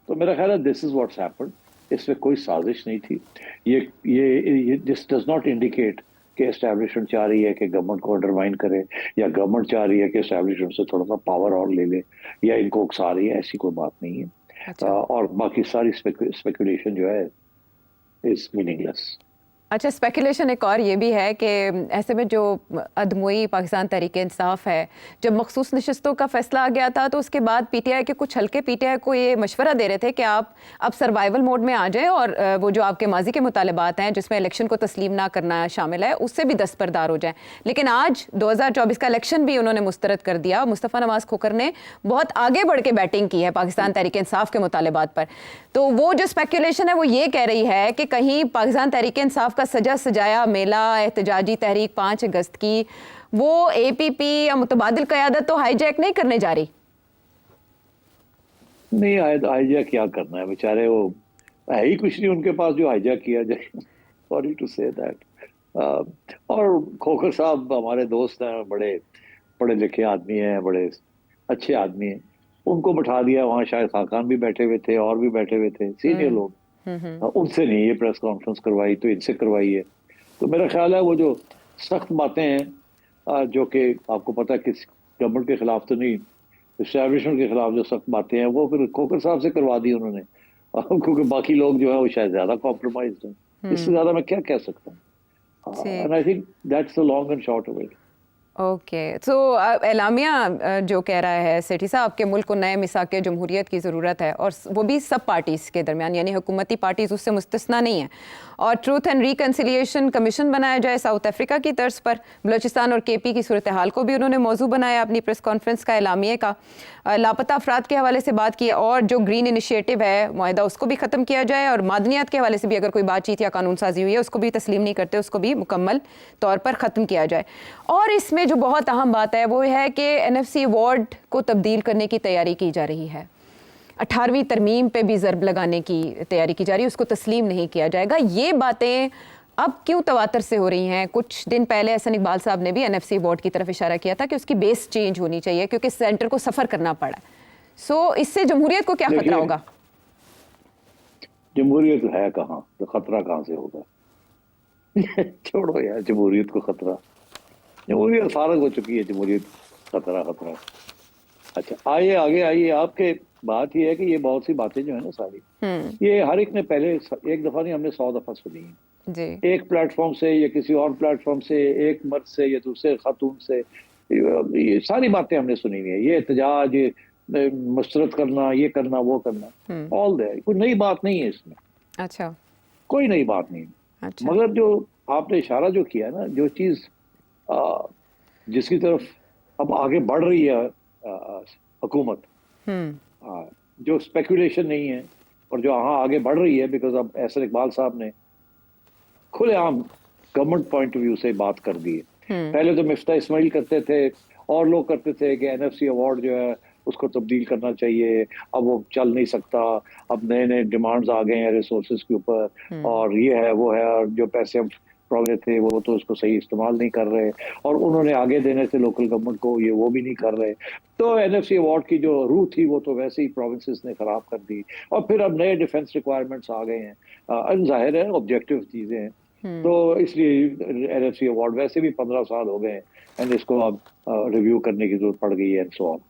तो मेरा ख्याल है दिस इज व्हाट्स हैपेंड, इसमें कोई साजिश नहीं थी। ये दिस डज नॉट इंडिकेट कि एस्टैब्लिशमेंट चाह रही है कि गवर्नमेंट को अंडरमाइन करे, या गवर्नमेंट चाह रही है कि एस्टैब्लिशमेंट से थोड़ा सा पावर और ले ले, या इनको उकसा रही है, ऐसी कोई बात नहीं है। अच्छा। और बाकी सारी स्पेकुलेशन जो है इज मीनिंगलेस। अच्छा, स्पेकुलेशन एक और ये भी है कि ऐसे में जो अदमुई पाकिस्तान तहरीक-ए-इंसाफ है, जब मखसूस नशस्तों का फैसला आ गया था, तो उसके बाद PTI के कुछ हल्के PTI को ये मशवरा दे रहे थे कि आप अब सर्वाइवल मोड में आ जाएं, और वो जो आपके माजी के मुतालबात हैं जिसमें इलेक्शन को तस्लीम ना करना शामिल है, उससे भी दस्तबरदार हो जाएं। लेकिन आज 2024 का इलेक्शन भी उन्होंने मुस्तरद कर दिया। मुस्तफ़ा नवाज़ खोखर ने बहुत आगे बढ़ के बैटिंग की है पाकिस्तान तहरीक-ए-इंसाफ के मुतालबात पर। तो वो जो स्पेकुलेशन है वो ये कह रही है कि कहीं पाकिस्तान तहरीक-ए-इंसाफ का सजा सजाया मेला एहतजाजी तहरीक 5 अगस्त की, वो APP या मुतबादिल क़यादत तो हाईजैक नहीं करने जा रही? नहीं, हाईजैक क्या करना है, बेचारे वो है ही कुछ नहीं उनके पास जो हाईजैक किया जाए। Sorry to say that. और खोखर साहब हमारे दोस्त हैं, बड़े पढ़े लिखे आदमी हैं, बड़े अच्छे आदमी हैं, उनको बैठा दिया वहाँ, शायद खाकान भी बैठे हुए थे और भी बैठे हुए थे सीनियर लोग, उनसे नहीं ये प्रेस कॉन्फ्रेंस करवाई, तो इनसे करवाई है। तो मेरा ख्याल है वो जो सख्त बातें हैं, जो कि आपको पता है किस गवर्नमेंट के खिलाफ तो नहीं, एस्टैब्लिशमेंट के खिलाफ जो सख्त बातें हैं, वो फिर खोखर साहब से करवा दी उन्होंने, क्योंकि बाकी लोग जो है वो शायद ज्यादा कॉम्प्रोमाइज्ड हैं। इससे ज्यादा मैं क्या कह सकता हूँ। And I think that's the long and short of it. Okay, तो एलामिया जो कह रहा है सेठी साहब कि मुल्क को नए मिसाक जमहूरियत की ज़रूरत है, और वो भी सब पार्टीज़ के दरमियान, यानी हुकूमती पार्टीज़ उससे मुस्तस्ना नहीं है, और ट्रूथ एंड रिकन्सिलिएशन कमीशन बनाया जाए साउथ अफ्रीका की तर्ज पर। बलोचिस्तान और केपी की सूरत हाल को भी उन्होंने मौजू बनाया अपनी प्रेस कॉन्फ्रेंस का, एलामिया का। लापता अफराद के हवाले से बात की, और जो ग्रीन इनिशिएटिव है मुआहदा उसको भी ख़त्म किया जाए, और मादनियात के हवाले से भी अगर कोई बातचीत या कानून साजी हुई है उसको भी तस्लीम नहीं करते, उसको भी मुकम्मल तौर पर ख़त्म किया जाए। और इसमें जो बहुत अहम बात है वो है कि NFC अवार्ड को तब्दील करने की तैयारी की जा रही है। 18वीं तरमीम पे भी ज़रब लगाने की तैयारी की जा रही है, उसको तस्लीम नहीं किया जाएगा। ये बातें अब क्यों तवातर से हो रही हैं? कुछ दिन पहले एहसन इकबाल साहब ने भी NFC अवार्ड की तरफ इशारा किया था कि उसकी बेस चेंज होनी चाहिए क्योंकि सेंटर को सफ़र करना पड़ा है। सो इससे जमहूरियत को क्या खतरा होगा? जमहूरियत है कहाँ, तो खतरा कहाँ से होगा? छोड़ो यार जमहूरियत को खतरा, जमहूरियत फारग हो चुकी है, जमहूरियत खतरा खतरा। अच्छा आइए आगे आइए, आपके बात ये है कि ये बहुत सी बातें जो है ना सारी, ये हर एक ने पहले एक दफा नहीं, हमने 100 दफा सुनी है जी। एक प्लेटफॉर्म से या किसी और प्लेटफॉर्म से, एक मर्द से या दूसरे खातून से, ये सारी बातें हमने सुनी हुई है। ये एहतजाज, ये मुस्तरद करना, ये करना, वो करना, ऑल देयर, कोई नई बात नहीं है इसमें। अच्छा, कोई नई बात नहीं। अच्छा। मगर जो आपने इशारा जो किया ना, जो चीज जिसकी तरफ अब आगे बढ़ रही है हुकूमत, जो स्पेकुलेशन नहीं है और जो आगे बढ़ रही है, बिकॉज अब एहसन इकबाल साहब ने खुलेआम गवर्नमेंट पॉइंट ऑफ व्यू से बात कर दी है। पहले तो मिफ्ता इस्माइल करते थे और लोग करते थे कि NFC अवार्ड जो है उसको तब्दील करना चाहिए, अब वो चल नहीं सकता, अब नए नए डिमांड्स आ गए हैं रिसोर्सेज के ऊपर, और ये है वो है, और जो पैसे हम प्रोग्रेस थे वो तो उसको सही इस्तेमाल नहीं कर रहे, और उन्होंने आगे देने से लोकल गवर्नमेंट को ये वो भी नहीं कर रहे। तो NFC अवार्ड की जो रूह थी वो तो वैसे ही प्रोविंसेस ने खराब कर दी, और फिर अब नए डिफेंस रिक्वायरमेंट्स आ गए हैं, जाहिर है ऑब्जेक्टिव चीजें हैं, तो इसलिए NFC अवार्ड वैसे भी 15 साल हो गए हैं, एंड इसको अब रिव्यू करने की जरूरत पड़ गई है, एंड सो ऑन।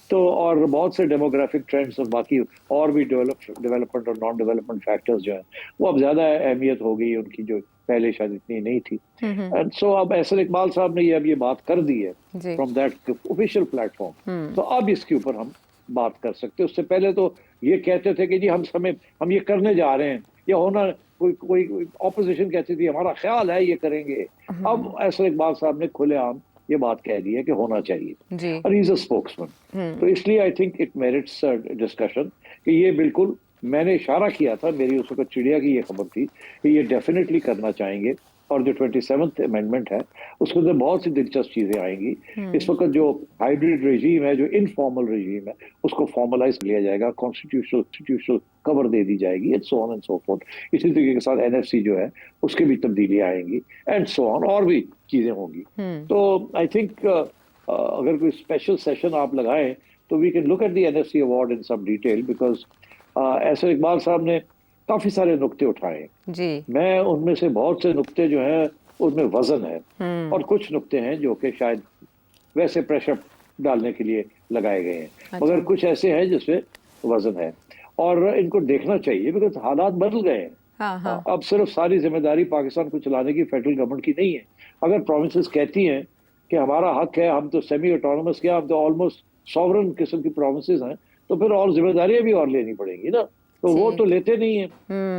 तो और बहुत से डेमोग्राफिक ट्रेंड्स और बाकी और भी डेवलपमेंट और नॉन डेवलपमेंट फैक्टर्स जो हैं वो अब ज्यादा अहमियत हो गई उनकी, जो पहले शायद इतनी नहीं थी। एंड सो अब एहसन इकबाल साहब ने ये बात कर दी है फ्रॉम दैट ऑफिशियल प्लेटफॉर्म, तो अब इसके ऊपर हम बात कर सकते हैं। उससे पहले तो ये कहते थे कि जी हम ये करने जा रहे हैं, ये होना, कोई ऑपोजिशन कहती थी हमारा ख्याल है ये करेंगे। अब एहसन इकबाल साहब ने खुलेआम ये बात कह दी है कि होना चाहिए, और ही इज अ स्पोक्समैन, तो इसलिए I think it merits discussion कि ये बिल्कुल, मैंने इशारा किया था, मेरी उस वक्त चिड़िया की ये खबर थी कि ये डेफिनेटली करना चाहेंगे, और जो 27th अमेंडमेंट है उसके अंदर बहुत सी दिलचस्प चीजें आएंगी। इस वक्त जो हाइब्रिड रेजीम है, जो इनफॉर्मल रेजीम है, उसको फॉर्मलाइज लिया जाएगा, कॉन्स्टिट्यूशनल कवर दे दी जाएगी, and so on and so fourth. इसी तरीके के साथ NFC जो है उसके भी तब्दीलियां आएंगी, एंड सो ऑन, और भी चीजें होंगी। तो आई थिंक अगर कोई स्पेशल सेशन आप लगाएं तो we can look at the NFC award in some detail, because Ehsan Iqbal साहब ने काफी सारे नुक्ते उठाए जी। मैं उनमें से बहुत से नुक्ते जो हैं उनमें वजन है, और कुछ नुक्ते हैं जो कि शायद वैसे प्रेशर डालने के लिए लगाए गए हैं। अच्छा। मगर कुछ ऐसे हैं जिसमें वजन है, और इनको देखना चाहिए, बिकॉज हालात बदल गए हैं। हाँ। अब सिर्फ सारी जिम्मेदारी पाकिस्तान को चलाने की फेडरल गवर्नमेंट की नहीं है। अगर प्रोविंसेस कहती हैं कि हमारा हक है, हम तो सेमी ऑटोनोमस क्या, हम तो ऑलमोस्ट सॉवरन किस्म की प्रोविंसेस हैं, तो फिर और जिम्मेदारियां भी और लेनी पड़ेंगी ना, तो वो तो लेते नहीं है।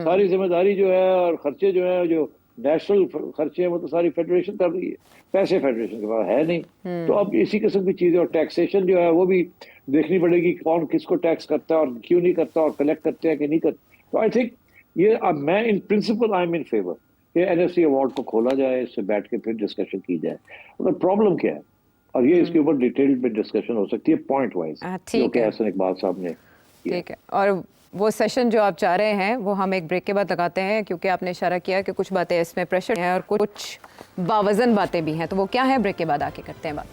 सारी जिम्मेदारी जो है और खर्चे जो है, जो नेशनल खर्चे हैं, वो तो सारी फेडरेशन कर रही है, पैसे फेडरेशन के पास है नहीं। तो अब इसी किस्म की चीजें, और टैक्सेशन जो है वो भी देखनी पड़ेगी, कौन किसको टैक्स करता है और क्यों नहीं करता, और कलेक्ट करते हैं कि नहीं करते। तो आई थिंक ये, मैं इन principle I am in favour कि NFC अवार्ड को खोला जाए, इससे बैठ के फिर डिस्कशन की जाए, मतलब प्रॉब्लम क्या है, और ये इसके ऊपर डिटेल्ड में डिस्कशन हो सकती है पॉइंट वाइज, जो कि एहसन इकबाल साहब ने। ठीक है, और वो सेशन जो आप चाह रहे हैं वो हम एक ब्रेक के बाद लगाते हैं, क्योंकि आपने इशारा किया कि कुछ बातें इसमें प्रेशर हैं और कुछ बावजन बातें भी हैं, तो वो क्या है ब्रेक के बाद आके करते हैं बात।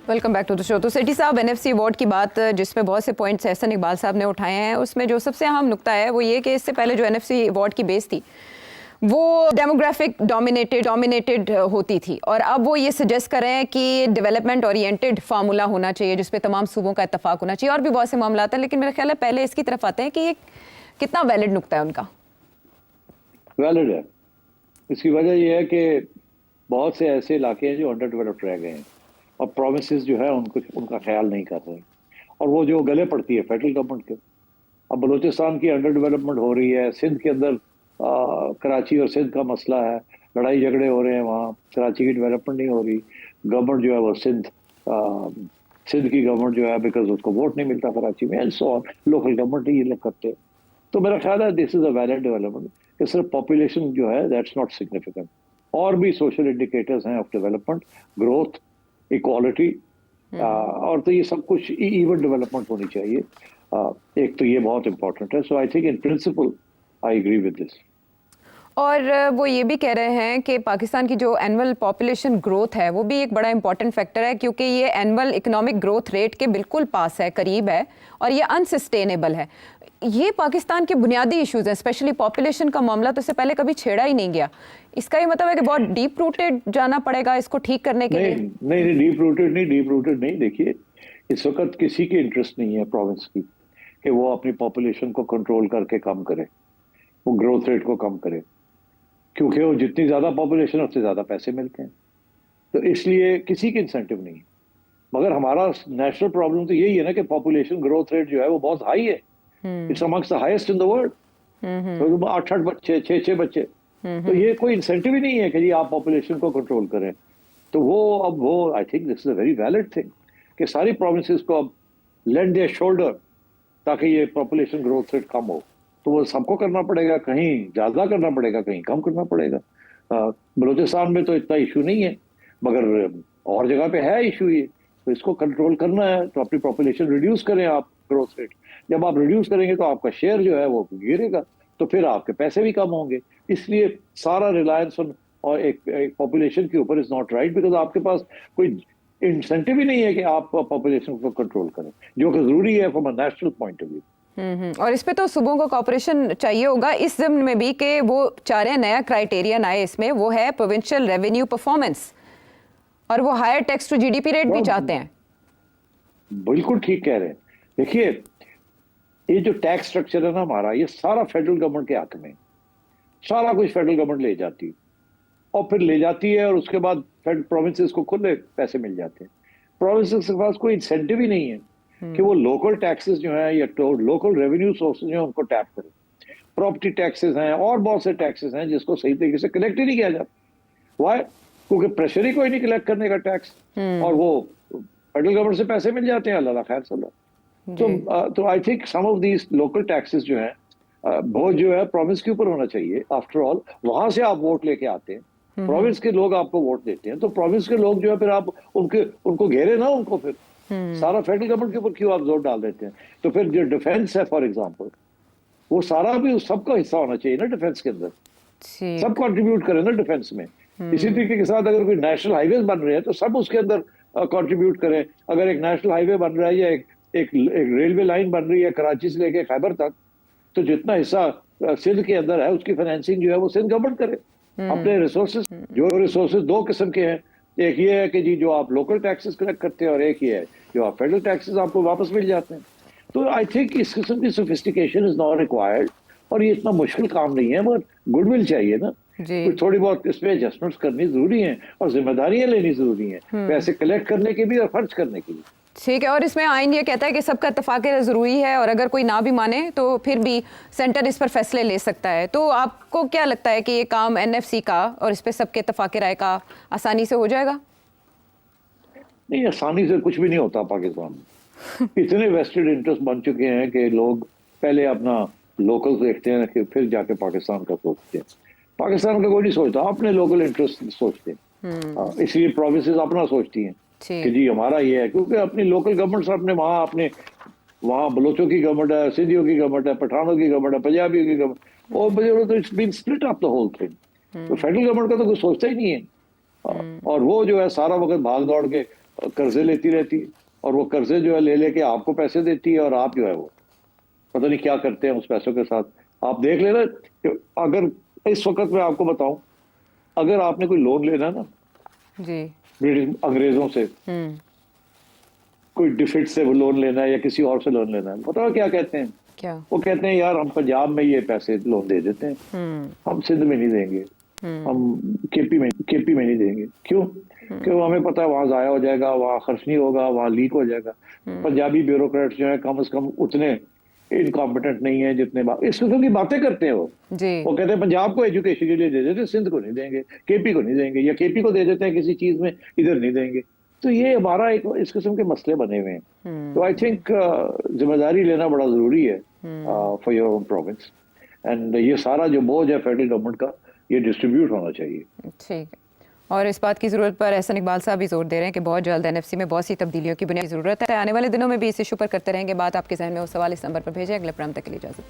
Welcome back to the show. तो सेठी साहब, NFC अवार्ड की बात जिसमें बहुत से पॉइंट्स एहसन इकबाल साहब ने उठाए हैं, उसमें जो सबसे अहम नुक्ता है वो ये कि इससे पहले जो NFC अवार्ड की बेस थी वो डेमोग्राफिक डोमिनेटेड होती थी, और अब वो ये सजेस्ट कर रहे हैं कि डेवलपमेंट ओरिएंटेड फार्मूला होना चाहिए जिस पे तमाम सूबों का इत्तेफाक होना चाहिए, और भी बहुत से मामला हैं, लेकिन मेरा ख्याल है पहले इसकी तरफ आते हैं कि ये कितना वैलिड नुक्ता है उनका। वैलिड है। इसकी वजह यह है कि बहुत से ऐसे इलाके हैं जो अंडर डेवलप्ड रह गए हैं और प्रोमिसेस जो है उनको उनका ख्याल नहीं कर रहे, और वो जो गले पड़ती है फेडरल गवर्नमेंट के। अब बलूचिस्तान की अंडर डेवलपमेंट हो रही है, सिंध के अंदर कराची और सिंध का मसला है, लड़ाई झगड़े हो रहे हैं वहाँ, कराची की डेवलपमेंट नहीं हो रही। गवर्नमेंट जो है वो सिंध की गवर्नमेंट जो है, बिकॉज उसको वोट नहीं मिलता कराची में, and so on, local government ही ये लोग करते हैं। तो मेरा ख्याल है this is a valid development कि सिर्फ पॉपुलेशन जो है दैट्स नॉट सिग्निफिकेंट, और भी सोशल इंडिकेटर्स हैं ऑफ डेवलपमेंट, ग्रोथ, इक्वालिटी, और तो ये सब कुछ इवन डेवलपमेंट होनी चाहिए। एक तो ये बहुत इंपॉर्टेंट है। So I think in principle I agree with this. और वो ये भी कह रहे हैं कि पाकिस्तान की जो एनुअल पॉपुलेशन ग्रोथ है वो भी एक बड़ा इंपॉर्टेंट फैक्टर है, क्योंकि ये एनुअल इकोनॉमिक ग्रोथ रेट के बिल्कुल पास है, करीब है, और ये अनसस्टेनेबल है। ये पाकिस्तान के बुनियादी इश्यूज हैं, स्पेशली पॉपुलेशन का मामला तो इससे पहले कभी छेड़ा ही नहीं गया। इसका ये मतलब है कि बहुत डीप रूटेड जाना पड़ेगा इसको ठीक करने के लिए। नहीं, डीप रूटेड नहीं। देखिए, इस वक्त किसी की इंटरेस्ट नहीं है प्रोविंस की कि वो अपनी पॉपुलेशन को कंट्रोल करके कम करे, वो ग्रोथ रेट को कम करे, क्योंकि वो जितनी ज्यादा पॉपुलेशन है उससे ज्यादा पैसे मिलते हैं। तो इसलिए किसी की इंसेंटिव नहीं है। मगर हमारा नेशनल प्रॉब्लम तो यही है ना कि पॉपुलेशन ग्रोथ रेट जो है वो बहुत हाई है, it's amongst the highest in the world. तो 8-8 बच्चे, 6-6 बच्चे, तो ये कोई इंसेंटिव ही नहीं है कि जी आप पॉपुलेशन को कंट्रोल करें। तो वो I think this is a very valid thing कि सारी प्रोविंसेस को अब लेंड देयर शोल्डर ताकि ये पॉपुलेशन ग्रोथ रेट कम हो। तो वो सबको करना पड़ेगा, कहीं ज्यादा करना पड़ेगा, कहीं कम करना पड़ेगा। बलूचिस्तान में तो इतना इशू नहीं है, मगर और जगह पे है इशू ये। तो इसको कंट्रोल करना है तो अपनी पॉपुलेशन रिड्यूस करें आप, ग्रोथ रेट जब आप रिड्यूस करेंगे तो आपका शेयर जो है वो गिरेगा, तो फिर आपके पैसे भी कम होंगे। इसलिए सारा रिलायंस और एक पॉपुलेशन के ऊपर इज नॉट राइट, बिकॉज आपके पास कोई इंसेंटिव ही नहीं है कि आप पॉपुलेशन को कंट्रोल करें, जो कि जरूरी है from a national point of view. और इस पे तो सूबों को कॉपरेशन चाहिए होगा इस ज़िम्न में भी कि वो चाह रहे हैं, नया क्राइटेरियन आए इसमें, वो है प्रोविंशियल रेवेन्यू परफॉर्मेंस, और वो higher tax to GDP rate भी चाहते हैं। बिल्कुल ठीक कह रहे हैं। देखिए, ये जो टैक्स स्ट्रक्चर है ना हमारा, ये सारा फेडरल गवर्नमेंट के हाथ में, सारा कुछ फेडरल गवर्नमेंट ले जाती है, और फिर ले जाती है और उसके बाद प्रोविंसेस को खुले पैसे मिल जाते हैं। प्रोविंसेस के पास कोई इंसेंटिव ही नहीं है कि वो लोकल टैक्सेस जो है या लोकल रेवेन्यू सोर्सेज जो है उनको टैप करें। प्रॉपर्टी टैक्सेस हैं और बहुत से टैक्सेस हैं जिसको सही तरीके से कलेक्ट ही नहीं किया जाता। वाई? क्योंकि प्रेशर ही कोई नहीं कलेक्ट करने का टैक्स, और वो फेडरल गवर्नमेंट से पैसे मिल जाते हैं, अल्लाह खैर सल्ला। तो I think some of these local taxes जो है वो जो है प्रोविंस के ऊपर होना चाहिए। आफ्टर ऑल वहां से आप वोट लेके आते हैं, प्रोविंस के लोग आपको वोट देते हैं, तो प्रोविंस के लोग जो है फिर आप उनको घेरे ना, उनको फिर सारा फेडरल गवर्नमेंट के ऊपर क्यों आप जोर डाल देते हैं? तो फिर जो डिफेंस है फॉर एग्जांपल, वो सारा भी उस सबका हिस्सा होना चाहिए ना डिफेंस के अंदर, सब कंट्रीब्यूट करें ना डिफेंस में। इसी तरीके के साथ अगर कोई नेशनल हाईवे बन रहे हैं तो सब उसके अंदर कंट्रीब्यूट करें। अगर एक नेशनल हाईवे बन रहा है या एक रेलवे लाइन बन रही है कराची से लेके खैबर तक, तो जितना हिस्सा सिंध के अंदर है उसकी फाइनेंसिंग जो है वो सिंध गवर्नमेंट करे अपने रिसोर्सेज। जो रिसोर्सेज दो किस्म के हैं, एक ये है कि जी जो आप लोकल टैक्सेस कलेक्ट करते हैं, और एक ये है जो आप फेडरल टैक्सेस आपको वापस मिल जाते हैं। तो आई थिंक इस किस्म की सोफिस्टिकेशन इज नॉट रिक्वायर्ड, और ये इतना मुश्किल काम नहीं है, मगर गुडविल चाहिए ना, थोड़ी बहुत इसमें एडजस्टमेंट्स करनी जरूरी है और जिम्मेदारियां लेनी जरूरी है, पैसे कलेक्ट करने की भी और खर्च करने की भी। ठीक है, और इसमें आइन ये कहता है कि सबका इत्तेफाक ज़रूरी है, और अगर कोई ना भी माने तो फिर भी सेंटर इस पर फैसले ले सकता है। तो आपको क्या लगता है कि ये काम एनएफसी का और इस पर सबके इत्तेफाक राय का आसानी से हो जाएगा? नहीं, आसानी से कुछ भी नहीं होता पाकिस्तान में। इतने वेस्टेड इंटरेस्ट बन चुके हैं कि लोग पहले अपना लोकल देखते हैं कि फिर जाके पाकिस्तान का सोचते हैं। पाकिस्तान का कोई नहीं सोचता, अपने लोकल इंटरेस्ट सोचते हैं। इसलिए प्रोविंसेस अपना सोचती हैं कि जी हमारा ये है, क्योंकि अपनी लोकल गवर्नमेंट्स अपने वहाँ बलोचों की गवर्नमेंट है, सिंधियों की गवर्नमेंट है, पठानों की गवर्नमेंट है, पंजाबियों की गवर्नमेंट, और तो it's been split up the whole thing. तो फेडरल गवर्नमेंट का तो कुछ सोचता ही नहीं है, और वो जो है सारा वक्त भाग दौड़ के कर्जे लेती रहती है, और वो कर्जे जो है ले लेके आपको पैसे देती है, और आप जो है वो पता नहीं क्या करते हैं उस पैसों के साथ। आप देख लेना, अगर इस वक्त मैं आपको बताऊं, अगर आपने कोई लोन लेना ना जी ब्रिटिश अंग्रेजों से, कोई डिफिट से वो लोन लेना है या किसी और से लोन लेना है, बताओ क्या कहते हैं? क्या? वो कहते हैं यार हम पंजाब में ये पैसे लोन दे देते हैं, हम सिंध में नहीं देंगे, हम केपी में नहीं देंगे। क्यों? क्योंकि हमें पता है वहां जाया हो जाएगा, वहां खर्च नहीं होगा, वहां लीक हो जाएगा। पंजाबी ब्यूरोक्रेट्स जो है कम से कम उतने इनकॉम्पिटेंट नहीं है जितने इस किस्म की बातें करते हैं। जी। वो कहते हैं पंजाब को एजुकेशन के लिए दे देते हैं, सिंध को नहीं देंगे, केपी को नहीं देंगे, या केपी को दे देते हैं किसी चीज में, इधर नहीं देंगे। तो ये हमारा एक इस किस्म के मसले बने हुए हैं। तो आई थिंक जिम्मेदारी लेना बड़ा जरूरी है for your own province, and ये सारा जो बोझ है फेडरल गवर्नमेंट का, ये डिस्ट्रीब्यूट होना चाहिए। ठीक है। और इस बात की ज़रूरत पर एहसन इकबाल साहब भी जोर दे रहे हैं कि बहुत जल्द एनएफसी में बहुत सी तब्दीलियों की बुनियादी ज़रूरत है। आने वाले दिनों में भी इस इशू पर करते रहेंगे बात। आपके जहन में वो सवाल इस नंबर पर भेजें। अगले प्रोग्राम तक के लिए इजाज़त।